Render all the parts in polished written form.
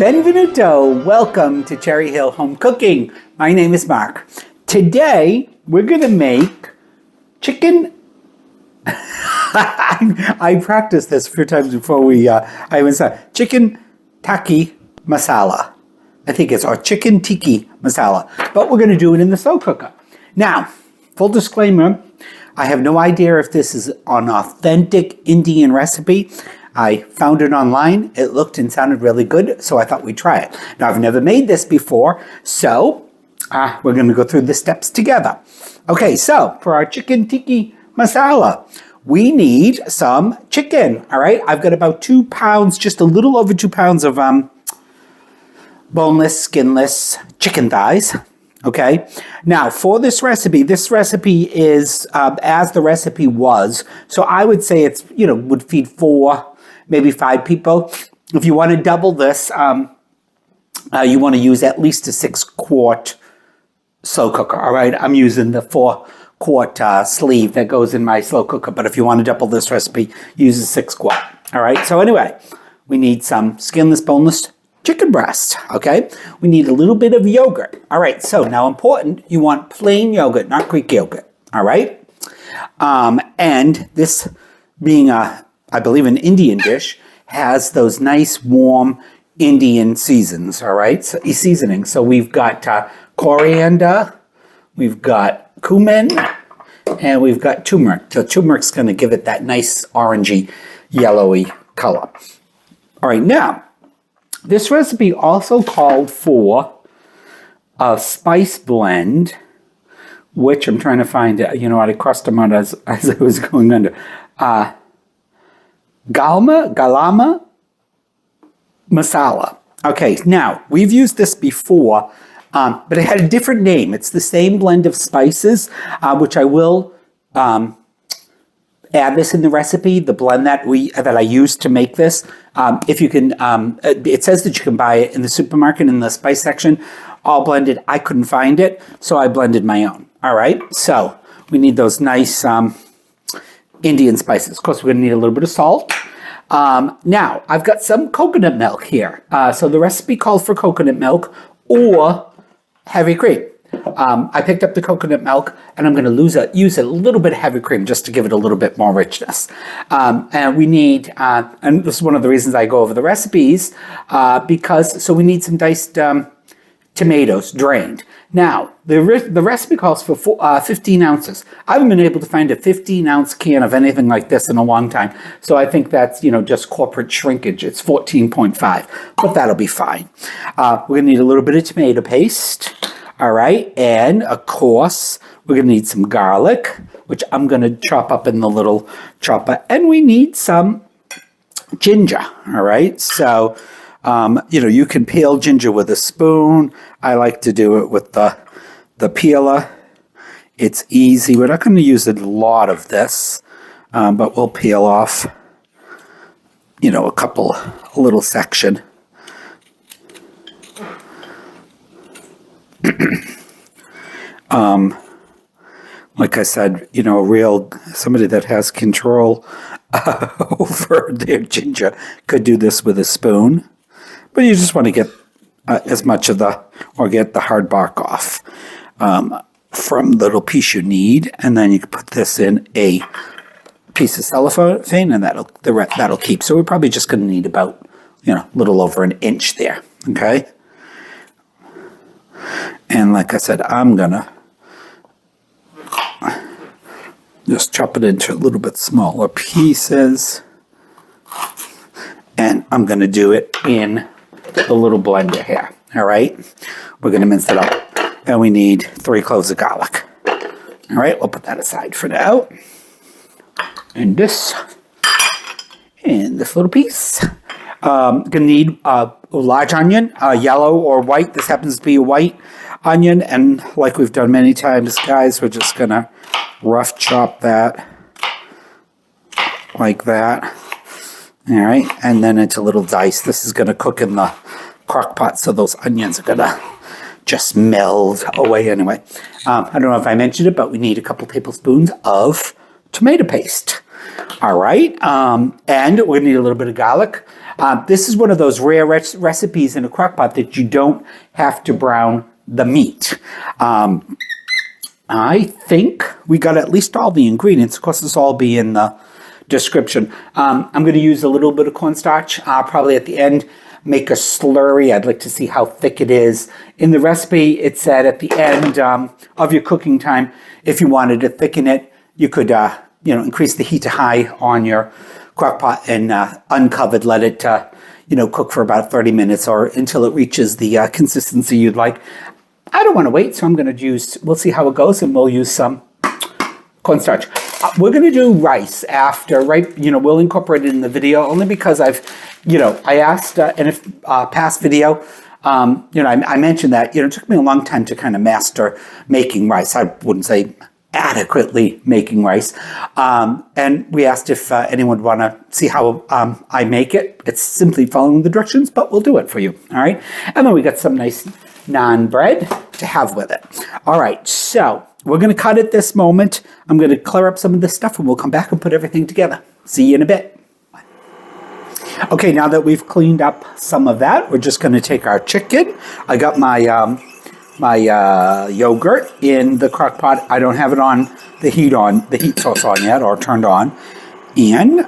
Benvenuto! Welcome to Cherry Hill Home Cooking. My name is Mark. Today, we're going to make chicken... I practiced this a few times before I was Chicken Tikka Masala. I think it's, or Chicken Tikka Masala. But we're going to do it in the slow cooker. Now, full disclaimer, I have no idea if this is an authentic Indian recipe. I found it online. It looked and sounded really good, so I thought we'd try it. Now, I've never made this before, so we're going to go through the steps together. Okay, so for our Chicken Tikka Masala, we need some chicken, all right? I've got about 2 pounds, just a little over 2 pounds of boneless, skinless chicken thighs. Okay, now for this recipe is as the recipe was. So I would say it's, would feed 4, maybe 5 people. If you want to double this, you want to use at least a 6-quart slow cooker. All right, I'm using the 4-quart sleeve that goes in my slow cooker. But if you want to double this recipe, use a 6-quart. All right, so anyway, we need some skinless, boneless chicken breast, okay? We need a little bit of yogurt. All right, so now important, you want plain yogurt, not Greek yogurt, all right? And this being I believe an Indian dish, has those nice warm Indian seasons, all right? Seasoning. So we've got coriander, we've got cumin, and we've got turmeric. So turmeric's gonna give it that nice orangey, yellowy color. All right, now, this recipe also called for a spice blend, which I'm trying to find, I crossed them out as I was going under. Garam Masala. Okay, now, we've used this before, but it had a different name. It's the same blend of spices, which I will add this in the recipe, the blend that I used to make this. If you can, it says that you can buy it in the supermarket in the spice section, all blended. I couldn't find it, so I blended my own. All right, so we need those nice Indian spices. Of course, we're gonna need a little bit of salt. Now, I've got some coconut milk here. So the recipe calls for coconut milk or heavy cream. I picked up the coconut milk, and I'm going to use a little bit of heavy cream just to give it a little bit more richness. And we need, and this is one of the reasons I go over the recipes, because we need some diced tomatoes, drained. Now, the recipe calls for 15 ounces. I haven't been able to find a 15-ounce can of anything like this in a long time, so I think that's, just corporate shrinkage. It's 14.5, but that'll be fine. We're going to need a little bit of tomato paste. All right, and of course, we're going to need some garlic, which I'm going to chop up in the little chopper, and we need some ginger, all right? So, you can peel ginger with a spoon. I like to do it with the peeler. It's easy. We're not going to use a lot of this, but we'll peel off, a little section. Like I said, somebody that has control over their ginger could do this with a spoon, but you just want to get as much of get the hard bark off from the little piece you need, and then you can put this in a piece of cellophane, and that'll keep. So we're probably just going to need about, a little over an inch there, okay? And like I said, I'm gonna just chop it into a little bit smaller pieces. And I'm gonna do it in the little blender here, all right? We're gonna mince it up. And we need 3 cloves of garlic. All right, we'll put that aside for now. And this little piece. Gonna need a large onion, yellow or white. This happens to be a white onion, and like we've done many times, guys, we're just gonna rough chop that like that. All right, and then into little dice. This is gonna cook in the crock pot, so those onions are gonna just meld away anyway. I don't know if I mentioned it, but we need a couple tablespoons of tomato paste. All right, and we're gonna need a little bit of garlic. This is one of those rare recipes in a crock pot that you don't have to brown the meat. I think we got at least all the ingredients. Of course, this will all be in the description. I'm going to use a little bit of cornstarch, probably at the end. Make a slurry. I'd like to see how thick it is. In the recipe, it said at the end of your cooking time, if you wanted to thicken it, you could, increase the heat to high on your crock pot and uncovered, let it, cook for about 30 minutes or until it reaches the consistency you'd like. I don't want to wait, so I'm going to we'll see how it goes, and we'll use some cornstarch. We're going to do rice after, right? We'll incorporate it in the video only because I asked in a past video, I mentioned that, it took me a long time to kind of master making rice. I wouldn't say adequately making rice. And we asked if anyone would want to see how I make it. It's simply following the directions, but we'll do it for you, all right? And then we got some nice naan bread to have with it. All right, so we're going to cut at this moment. I'm going to clear up some of this stuff and we'll come back and put everything together. See you in a bit. Okay, now that we've cleaned up some of that, we're just going to take our chicken. I got my yogurt in the crock pot. I don't have it on the heat source on yet or turned on. And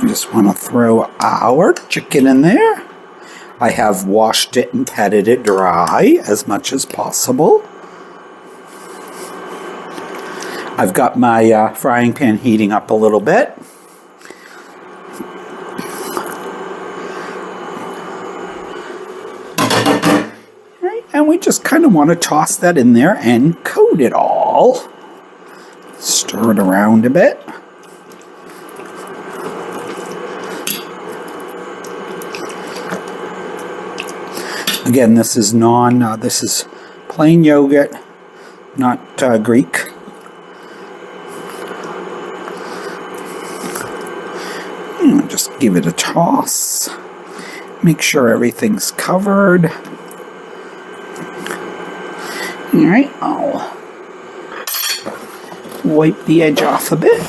we just want to throw our chicken in there. I have washed it and patted it dry as much as possible. I've got my frying pan heating up a little bit. Right, and we just kind of want to toss that in there and coat it all. Stir it around a bit. Again, this is this is plain yogurt, not Greek. And just give it a toss. Make sure everything's covered. All right, I'll wipe the edge off a bit.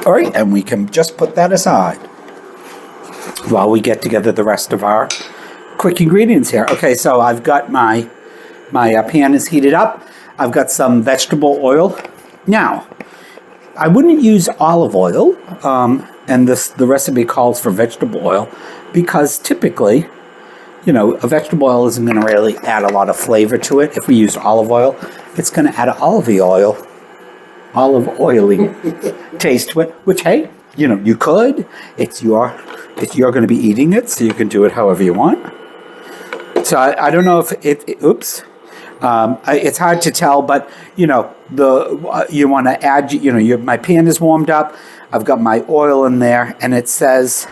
All right, and we can just put that aside while we get together the rest of our quick ingredients here. Okay, so I've got my pan is heated up. I've got some vegetable oil. Now, I wouldn't use olive oil, and the recipe calls for vegetable oil, because typically, a vegetable oil isn't going to really add a lot of flavor to it. If we use olive oil, it's going to add an olive oily taste to it, which, hey, you could. It's you're going to be eating it, so you can do it however you want. So I don't know if it's hard to tell, but you want to add. My pan is warmed up. I've got my oil in there, and it says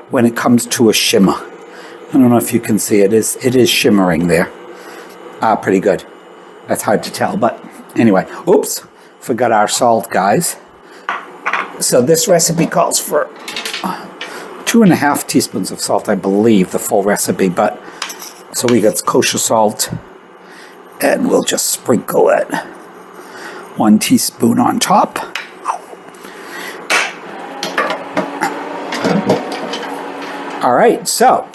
when it comes to a shimmer. I don't know if you can see it. It is shimmering there. Pretty good. That's hard to tell, but anyway. Oops, forgot our salt, guys. So this recipe calls for 2.5 teaspoons of salt, I believe, the full recipe. But so we got kosher salt, and we'll just sprinkle it 1 teaspoon on top. All right, so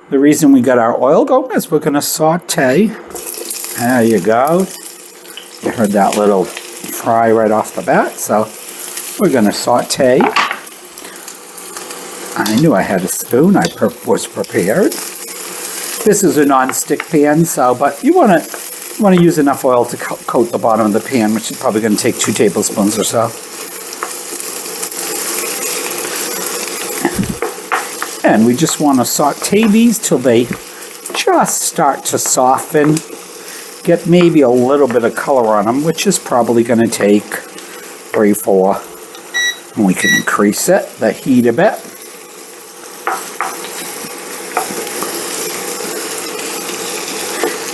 the reason we got our oil going is we're going to saute. There you go. You heard that little fry right off the bat. So we're going to saute. I knew I had a spoon. I was prepared. This is a non-stick pan, but you want to use enough oil to coat the bottom of the pan, which is probably going to take 2 tablespoons or so. And we just want to saute these till they just start to soften. Get maybe a little bit of color on them, which is probably going to take 3, 4. And we can increase the heat a bit.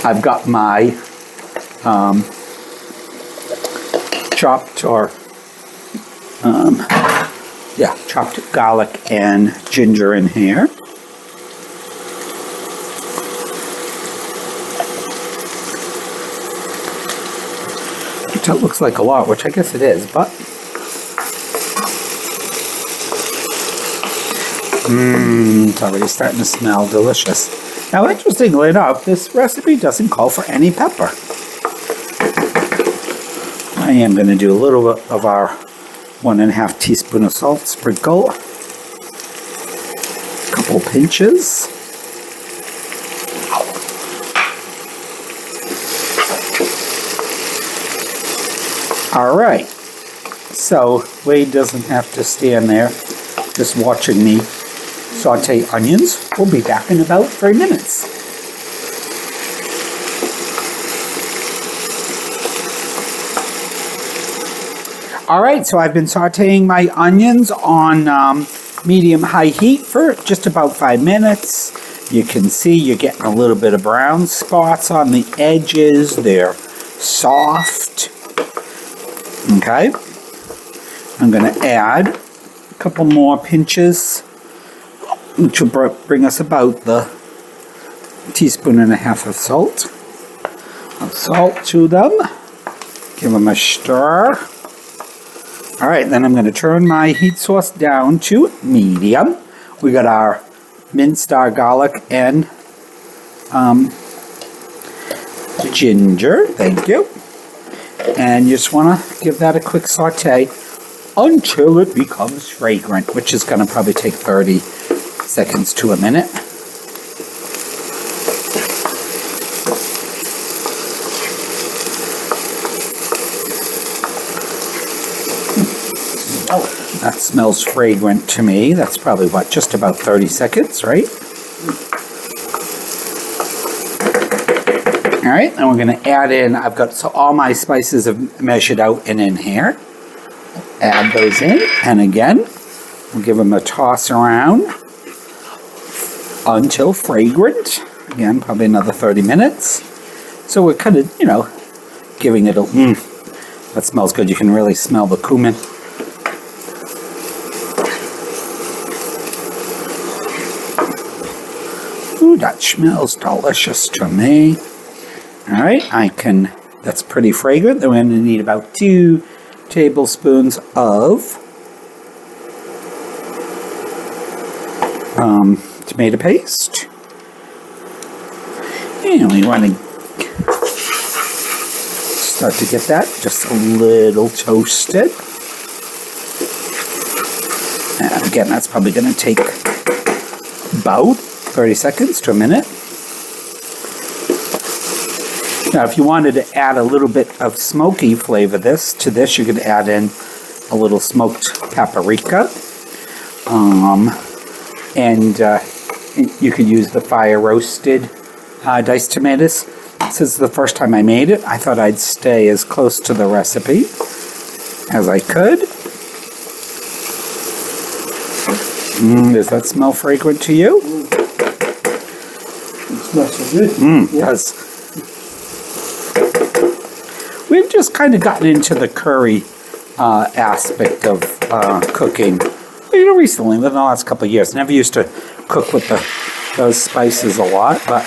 I've got my chopped garlic and ginger in here. That looks like a lot, which I guess it is, but... it's already starting to smell delicious. Now, interestingly enough, this recipe doesn't call for any pepper. I am going to do a little bit of our 1.5 teaspoon of salt, sprinkle, a couple pinches. All right, so Wade doesn't have to stand there just watching me saute onions. We'll be back in about 3 minutes. All right, so I've been sauteing my onions on medium-high heat for just about 5 minutes. You can see you're getting a little bit of brown spots on the edges. They're soft. Okay, I'm going to add a couple more pinches, which will bring us about the 1.5 teaspoons of salt. I'll salt to them, give them a stir. All right, then I'm going to turn my heat source down to medium. We got our minced our garlic and ginger. Thank you. And you just want to give that a quick saute until it becomes fragrant, which is going to probably take 30 seconds to a minute. Oh, that smells fragrant to me. That's probably, what, just about 30 seconds, right? All right, and we're going to add in, I've got, so all my spices have measured out and in here. Add those in, and again, we'll give them a toss around until fragrant. Again, probably another 30 minutes. So we're kind of, giving it a, that smells good. You can really smell the cumin. Ooh, that smells delicious to me. All right, that's pretty fragrant. Then we're going to need about 2 tablespoons of tomato paste. And we want to start to get that just a little toasted. And again, that's probably going to take about 30 seconds to a minute. Now, if you wanted to add a little bit of smoky flavor to this, you could add in a little smoked paprika. And you could use the fire-roasted diced tomatoes. This is the first time I made it. I thought I'd stay as close to the recipe as I could. Does that smell fragrant to you? It smells so good. It does. We've just kind of gotten into the curry aspect of cooking, recently, within the last couple of years. Never used to cook with those spices a lot, but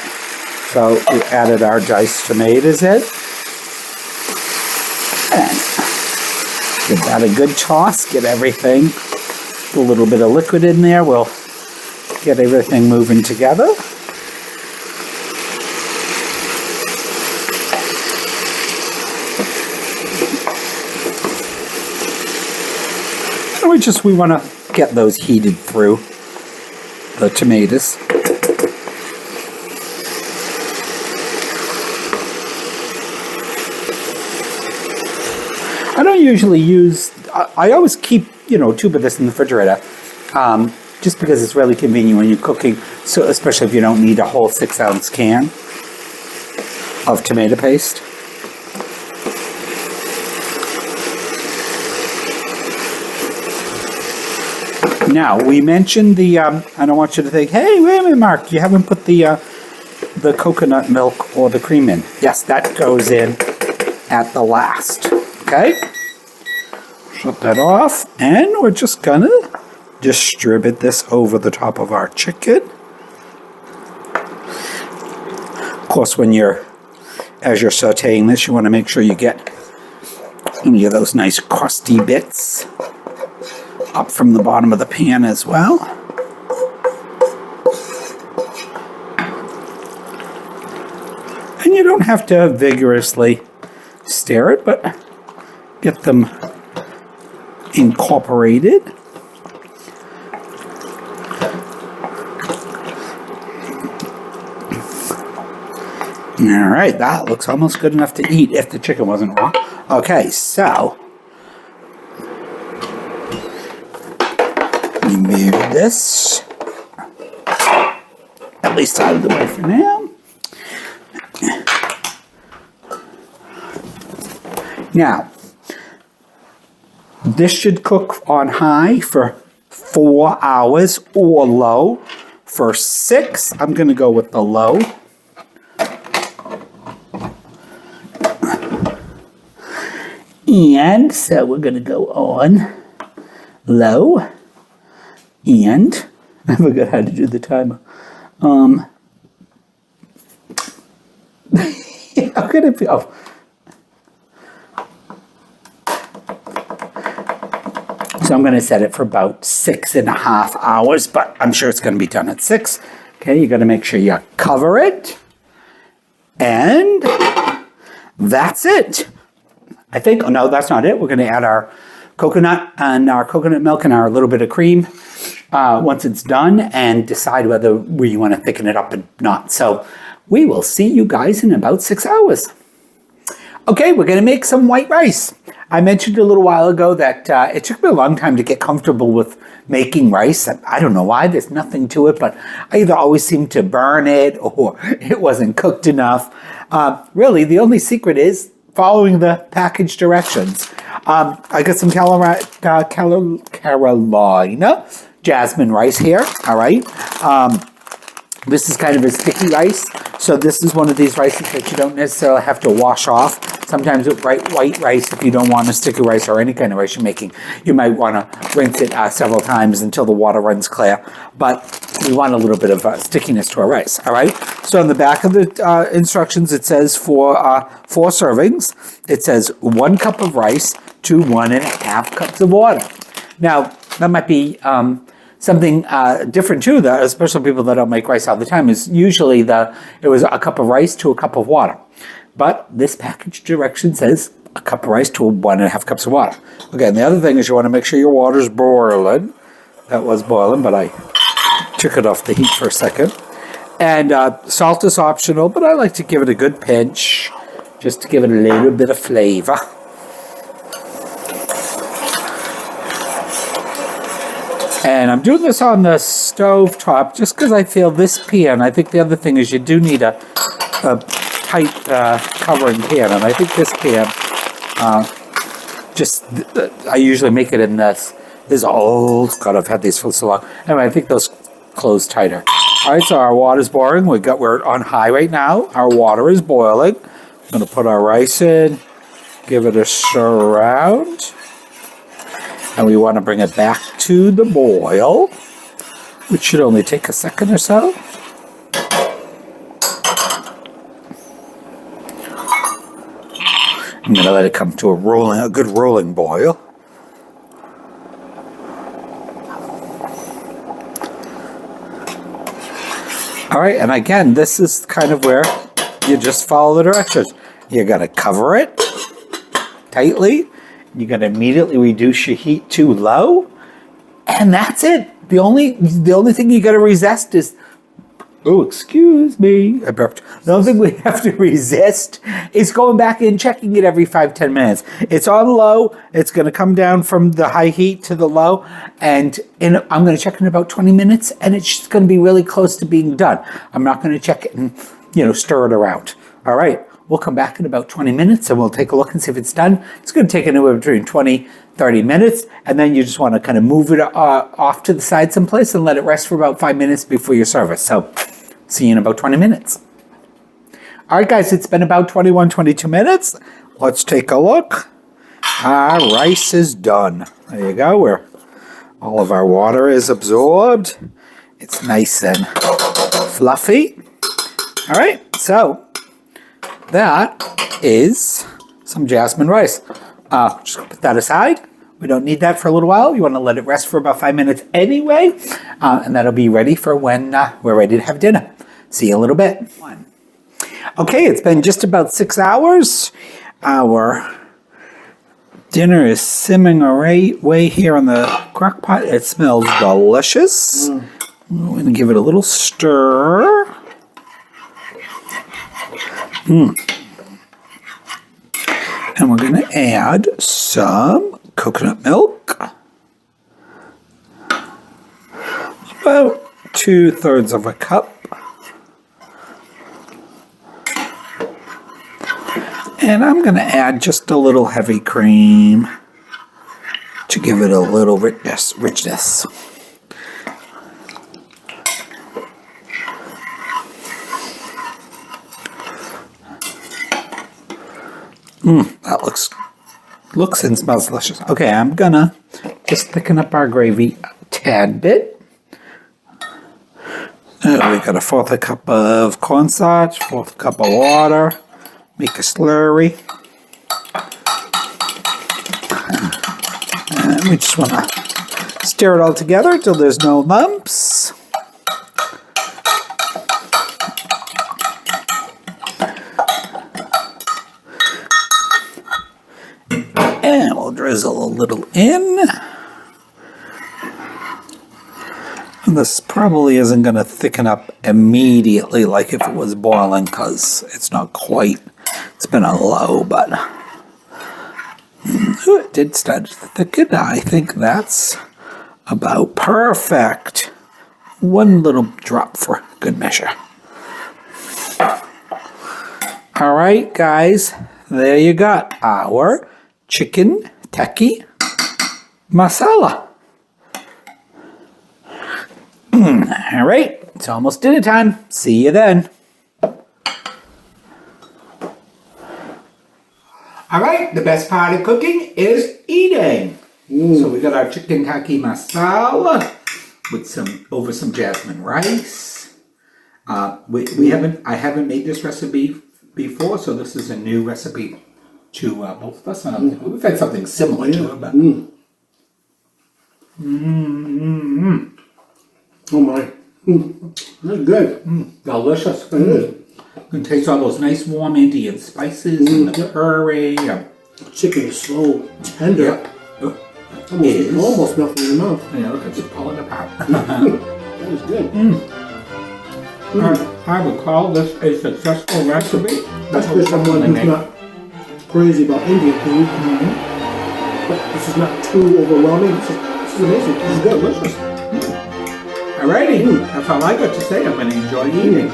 so we added our diced tomatoes in, and give that a good toss. Get everything, a little bit of liquid in there. We'll get everything moving together. We want to get those heated through the tomatoes. I don't usually use, I always keep, a tube of this in the refrigerator, just because it's really convenient when you're cooking, so especially if you don't need a whole 6-ounce can of tomato paste. Now, we mentioned the, I don't want you to think, hey, wait a minute, Mark, you haven't put the coconut milk or the cream in. Yes, that goes in at the last, okay? Shut that off, and we're just gonna distribute this over the top of our chicken. Of course, as you're sauteing this, you want to make sure you get And you get those nice crusty bits up from the bottom of the pan as well. And you don't have to vigorously stir it, but get them incorporated. All right, that looks almost good enough to eat if the chicken wasn't raw. Okay, so we move this at least out of the way for now. Now, this should cook on high for 4 hours or low. For 6, I'm going to go with the low. And so we're going to go on low. And I forgot how to do the timer. How could it be? Oh. So I'm going to set it for about 6.5 hours, but I'm sure it's going to be done at 6. Okay, you got to make sure you cover it. And that's it. I think, oh no, that's not it. We're going to add our coconut and our coconut milk and our little bit of cream once it's done and decide whether we want to thicken it up or not. So we will see you guys in about 6 hours. Okay, we're going to make some white rice. I mentioned a little while ago that it took me a long time to get comfortable with making rice. I don't know why, there's nothing to it, but I either always seemed to burn it or it wasn't cooked enough. Really, the only secret is following the package directions. I got some Carolina jasmine rice here, all right? This is kind of a sticky rice, so this is one of these rices that you don't necessarily have to wash off. Sometimes with white rice, if you don't want a sticky rice or any kind of rice you're making, you might want to rinse it several times until the water runs clear. But we want a little bit of stickiness to our rice, all right? So on the back of the instructions, it says for 4 servings, it says 1 cup of rice to 1.5 cups of water. Now, that might be something different too, that especially people that don't make rice all the time, is usually it was a cup of rice to a cup of water. But this package direction says a cup of rice to 1.5 cups of water. Okay, and the other thing is you want to make sure your water's boiling. That was boiling, but I took it off the heat for a second. And salt is optional, but I like to give it a good pinch, just to give it a little bit of flavor. And I'm doing this on the stove top just because I feel this pan, I think the other thing is you do need a tight covering pan. And I think this pan, I usually make it in this old, God, I've had these for so long. Anyway, I think those close tighter. All right, so our water's boiling. We're on high right now. Our water is boiling. I'm going to put our rice in, give it a surround. And we want to bring it back to the boil, which should only take a second or so. I'm going to let it come to a good rolling boil. All right, and again, this is kind of where you just follow the directions. You got to cover it tightly. You got to immediately reduce your heat to low, and that's it. The only thing you got to resist is, oh, excuse me, I burped. The only thing we have to resist is going back and checking it every 5-10 minutes. It's on low. It's going to come down from the high heat to the low, and I'm going to check in about 20 minutes, and it's just going to be really close to being done. I'm not going to check it and stir it around. All right. We'll come back in about 20 minutes and we'll take a look and see if it's done. It's going to take anywhere between 20-30 minutes. And then you just want to kind of move it off to the side someplace and let it rest for about 5 minutes before you serve it. So see you in about 20 minutes. All right, guys, it's been about 21-22 minutes. Let's take a look. Our rice is done. There you go. All of our water is absorbed. It's nice and fluffy. All right, so that is some jasmine rice. just gonna put that aside. We don't need that for a little while. You want to let it rest for about 5 minutes anyway, and that'll be ready for when we're ready to have dinner. See you in a little bit. Okay, it's been just about 6 hours. Our dinner is simmering away here on the crock pot. It smells delicious. I'm going to give it a little stir. And we're going to add some coconut milk. About 2/3 of a cup. And I'm going to add just a little heavy cream to give it a little richness. That looks and smells delicious. Okay, I'm gonna just thicken up our gravy a tad bit. We got a 1/4 cup of cornstarch, 1/4 cup of water. Make a slurry. And we just want to stir it all together until there's no lumps. And we'll drizzle a little in. And this probably isn't going to thicken up immediately like if it was boiling, because it's not quite. It's been a low, but it did start to thicken. I think that's about perfect. One little drop for good measure. All right, guys, there you got our Chicken Tikka Masala. All right, it's almost dinner time. See you then. All right, the best part of cooking is eating. So we got our Chicken Tikka Masala with some jasmine rice. I haven't made this recipe before, so this is a new recipe to both of us. We've had something similar to it, but. Oh my. That's good. Delicious. You can taste all those nice warm Indian spices and the curry. Chicken is so tender. Almost melting in your mouth. Yeah, look, it's falling apart. That is good. I would call this a successful recipe. That's for someone who's not crazy about Indian food. But this is not too overwhelming. This is amazing. This is good. Delicious. Alrighty, that's all I got to say. I'm going to enjoy eating.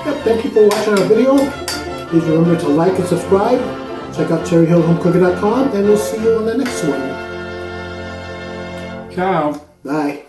Yep, thank you for watching our video. Please remember to like and subscribe. Check out cherryhillhomecooking.com, and we'll see you on the next one. Ciao. Bye.